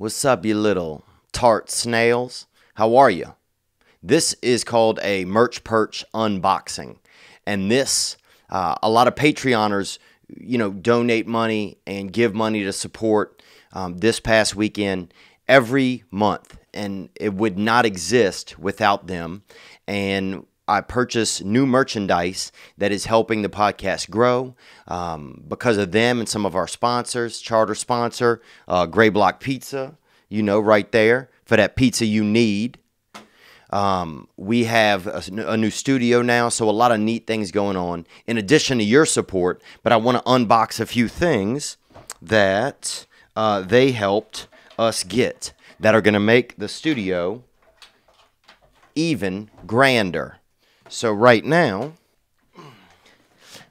What's up, you little tart snails? How are you? This is called a Merch Perch unboxing. And this, a lot of Patreoners, donate money and give money to support this past weekend every month. And it would not exist without them. And I purchase new merchandise that is helping the podcast grow because of them and some of our sponsors. Charter sponsor, Gray Block Pizza, right there for that pizza you need. We have a new studio now, so a lot of neat things going on in addition to your support. But I want to unbox a few things that they helped us get that are going to make the studio even grander. So right now,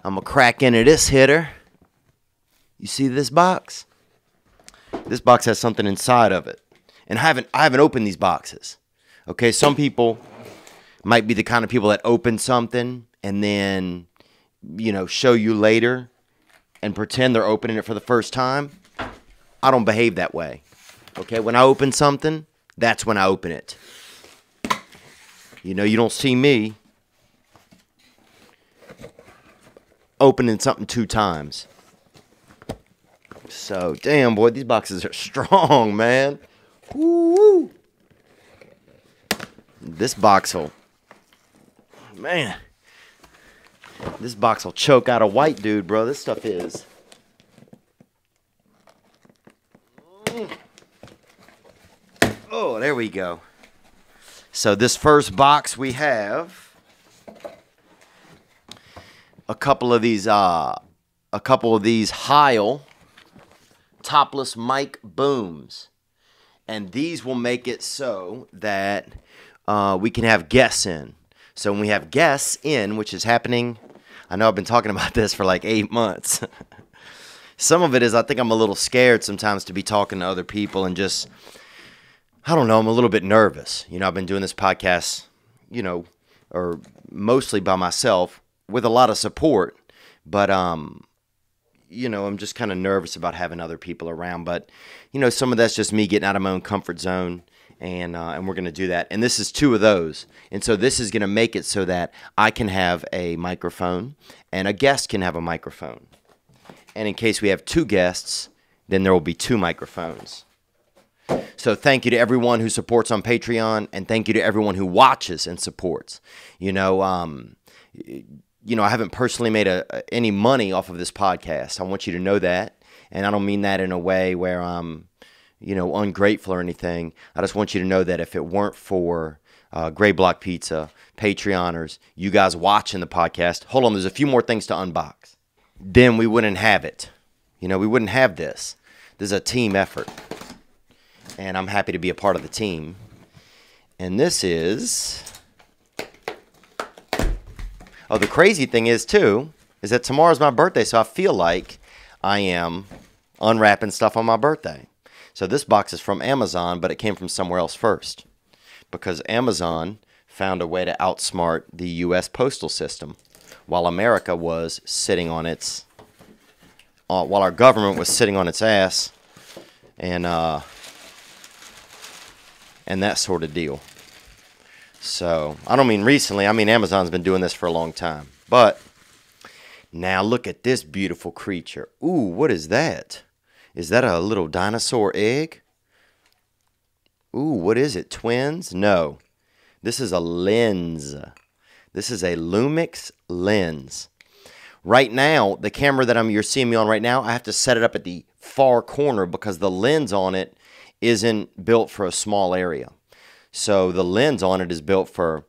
I'm going to crack into this hitter. You see this box? This box has something inside of it. And I haven't opened these boxes. Okay, some people might be the kind of people that open something and then, show you later and pretend they're opening it for the first time. I don't behave that way. Okay, when I open something, that's when I open it. You don't see me opening something 2 times. So, damn, boy, these boxes are strong, man. Woo! This box will choke out a white dude, bro. This stuff is. Oh, there we go. So this first box we have a couple of these Heil topless mic booms. And these will make it so that we can have guests in. So when we have guests in, which is happening, I know I've been talking about this for like 8 months. Some of it is I think I'm a little scared sometimes to be talking to other people and just, I don't know, I'm a little bit nervous. I've been doing this podcast, or mostly by myself with a lot of support. But, I'm just kind of nervous about having other people around. But, some of that's just me getting out of my own comfort zone. And we're going to do that. And this is 2 of those. And so this is going to make it so that I can have a microphone and a guest can have a microphone. And in case we have 2 guests, then there will be 2 microphones. So thank you to everyone who supports on Patreon, and thank you to everyone who watches and supports. I haven't personally made any money off of this podcast. I want you to know that. And I don't mean that in a way where I'm ungrateful or anything. I just want you to know that if it weren't for Gray Block Pizza, Patreoners, you guys watching the podcast, hold on, there's a few more things to unbox. Then we wouldn't have it. We wouldn't have this. This is a team effort. And I'm happy to be a part of the team. And this is... Oh, the crazy thing is, too, is that tomorrow's my birthday, so I feel like I am unwrapping stuff on my birthday. So this box is from Amazon, but it came from somewhere else first. Because Amazon found a way to outsmart the U.S. postal system while America was sitting on its... while our government was sitting on its ass and that sort of deal. So, I don't mean recently. I mean Amazon's been doing this for a long time. But, now look at this beautiful creature. Ooh, what is that? Is that a little dinosaur egg? Ooh, what is it? Twins? No. This is a lens. This is a Lumix lens. Right now, the camera that you're seeing me on right now, I have to set it up at the far corner because the lens on it isn't built for a small area. So the lens on it is built for,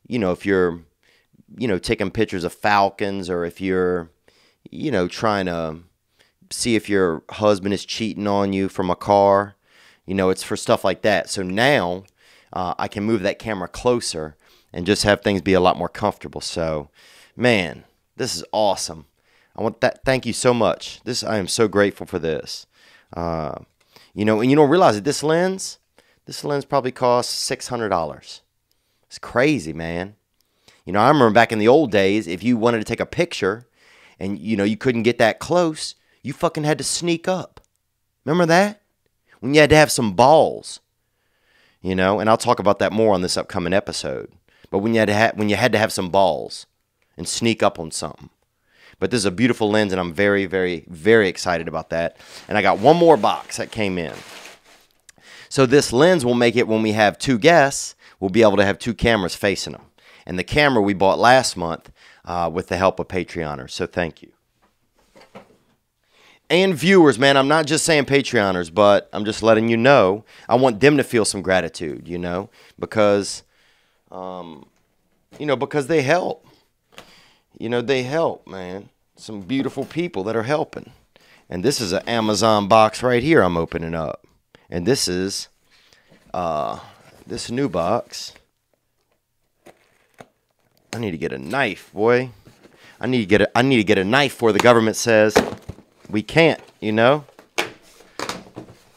if you're, taking pictures of falcons, or if you're, trying to see if your husband is cheating on you from a car. It's for stuff like that. So now I can move that camera closer and just have things be a lot more comfortable. So, man, this is awesome. Thank you so much. I am so grateful for this. And you don't realize that this lens probably costs $600. It's crazy, man. I remember back in the old days, if you wanted to take a picture and, you couldn't get that close, you fucking had to sneak up. Remember that? when you had to have some balls, you know, and I'll talk about that more on this upcoming episode. But when you had to have some balls and sneak up on something. But this is a beautiful lens, and I'm very, very, very excited about that. And I got one more box that came in. So this lens will make it when we have 2 guests, we'll be able to have 2 cameras facing them. And the camera we bought last month with the help of Patreoners. So thank you. And viewers, man, I'm not just saying Patreoners, but I'm just letting you know. I want them to feel some gratitude, you know, because, because they help. You know, they help, man. Some beautiful people that are helping. And this is an Amazon box right here I'm opening up. And this is this new box. I need to get a knife, boy. I need to get a knife before the government says we can't, you know?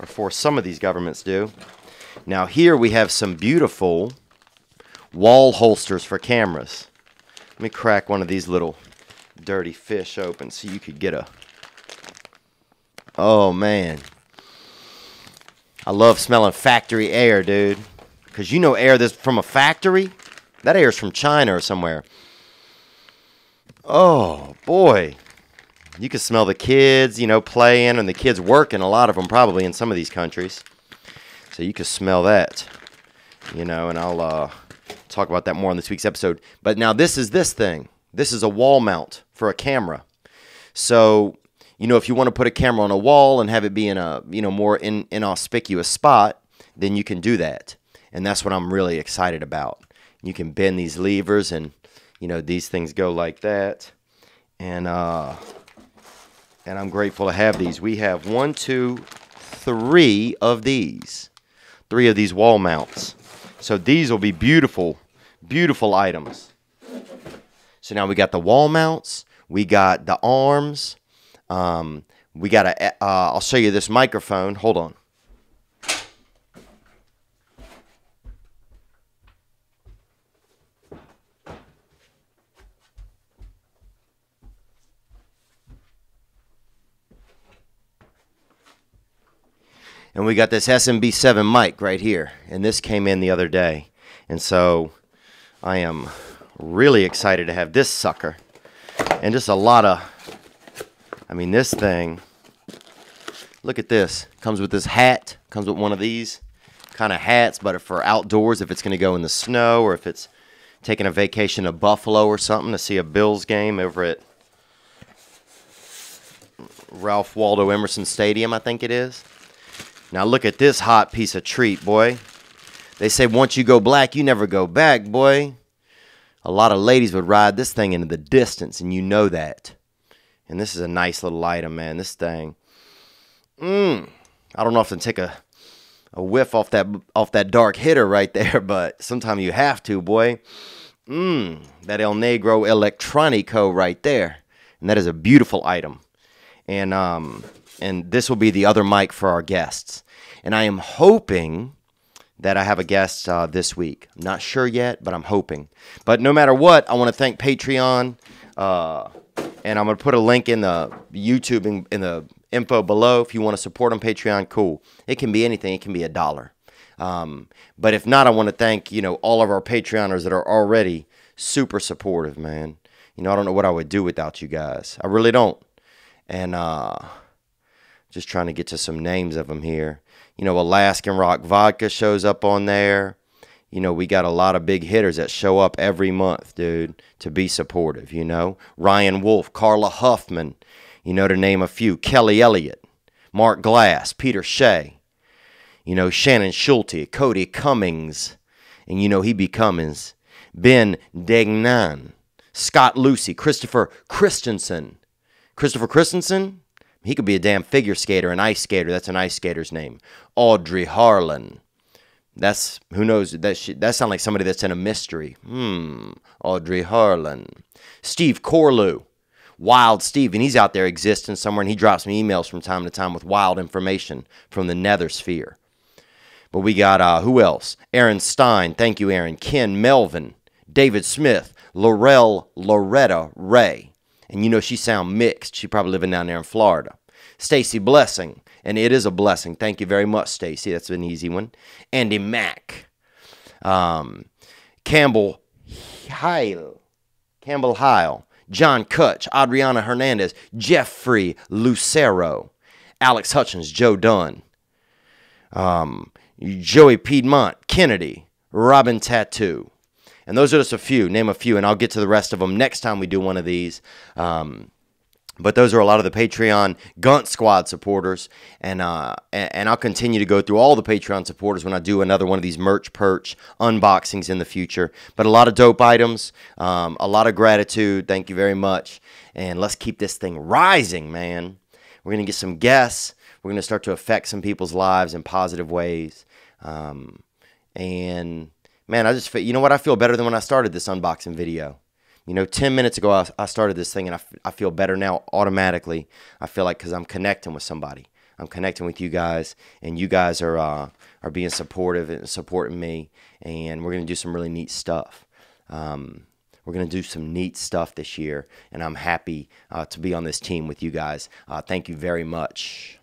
Or for some of these governments do. Now here we have some beautiful wall holsters for cameras. Let me crack one of these little dirty fish open so you could get a... Oh, man. I love smelling factory air, dude. Because you know air that's from a factory? That air's from China or somewhere. Oh, boy. You can smell the kids, you know, playing, and the kids working, a lot of them probably in some of these countries. So you can smell that, you know, and I'll talk about that more in this week's episode. But now this is this thing. This is a wall mount for a camera. So, you know, if you want to put a camera on a wall and have it be in a, you know, more inauspicious spot, then you can do that. And that's what I'm really excited about. You can bend these levers and, you know, these things go like that. And I'm grateful to have these. We have 1, 2, 3 of these. 3 of these wall mounts. So these will be beautiful, beautiful items. So now we got the wall mounts. We got the arms. We got a, I'll show you this microphone. Hold on. And we got this SMB7 mic right here. And this came in the other day. And so I am really excited to have this sucker. And just a lot of, I mean, this thing, look at this. Comes with this hat. Comes with one of these kind of hats, but for outdoors, if it's going to go in the snow or if it's taking a vacation to Buffalo or something to see a Bills game over at Ralph Waldo Emerson Stadium, I think it is. Now look at this hot piece of treat, boy. They say once you go black, you never go back, boy. A lot of ladies would ride this thing into the distance, and you know that. And this is a nice little item, man. This thing. I don't know if I can take a whiff off that dark hitter right there, but sometimes you have to, boy. That El Negro Electronico right there. And that is a beautiful item. And this will be the other mic for our guests. And I am hoping that I have a guest this week. I'm not sure yet, but I'm hoping. But no matter what, I want to thank Patreon. And I'm going to put a link in the YouTube in the info below. If you want to support on Patreon, cool. It can be anything. It can be $1. But if not, I want to thank, you know, all of our Patreoners that are already super supportive, man. You know, I don't know what I would do without you guys. I really don't. And just trying to get to some names of them here. You know, Alaskan Rock Vodka shows up on there. You know, we got a lot of big hitters that show up every month, dude, to be supportive, you know. Ryan Wolf, Carla Huffman, you know, to name a few. Kelly Elliott, Mark Glass, Peter Shea, you know, Shannon Schulte, Cody Cummings, and you know he be Cummings, Ben Degnan, Scott Lucy, Christopher Christensen. Christopher Christensen? He could be a damn figure skater, an ice skater. That's an ice skater's name. Audrey Harlan. That's, who knows, that sounds like somebody that's in a mystery. Audrey Harlan. Steve Corlew. Wild Steve, and he's out there existing somewhere, and he drops me emails from time to time with wild information from the nether sphere. But we got, who else? Aaron Stein. Thank you, Aaron. Ken Melvin. David Smith. Laurel Loretta Ray. And you know she sound mixed. She probably living down there in Florida. Stacy Blessing. And it is a blessing. Thank you very much, Stacy. That's an easy one. Andy Mack. Campbell Heil. John Kutch. Adriana Hernandez. Jeffrey Lucero. Alex Hutchins. Joe Dunn. Joey Piedmont. Kennedy. Robin Tattoo. And those are just a few. Name a few, and I'll get to the rest of them next time we do one of these. But those are a lot of the Patreon Gunt Squad supporters, and I'll continue to go through all the Patreon supporters when I do another one of these merch perch unboxings in the future. But a lot of dope items, a lot of gratitude. Thank you very much, and let's keep this thing rising, man. We're gonna get some guests. We're gonna start to affect some people's lives in positive ways, and man, I just feel, you know what? I feel better than when I started this unboxing video. 10 minutes ago, I started this thing, and I feel better now automatically. I feel like because I'm connecting with somebody. I'm connecting with you guys, and you guys are being supportive and supporting me, and we're going to do some really neat stuff. We're going to do some neat stuff this year, and I'm happy to be on this team with you guys. Thank you very much.